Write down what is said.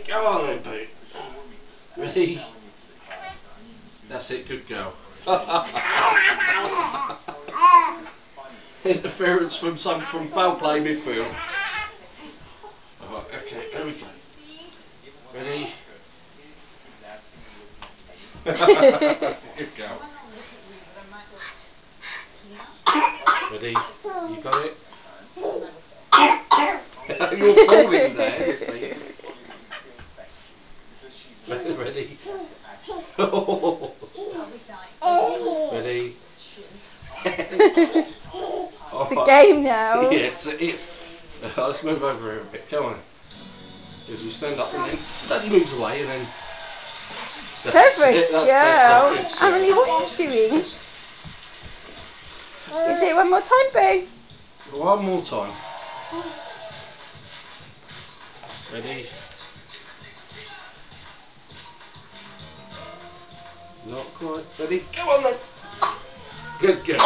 Go on then, Pete. Ready? That's it, good girl. Interference from foul play midfield. Alright, okay, there we go. Ready? Good girl. Ready? You got it? You're falling there, you see. Ready? Ready? It's a game now. Yes, it is. Let's move over here a bit. Come on. As you stand up and then moves away and then. Perfect, yeah. Good, Emily, what are you doing? You do it one more time, Boo. One more time. Ready? Not quite. Ready? Go on then. Good girl.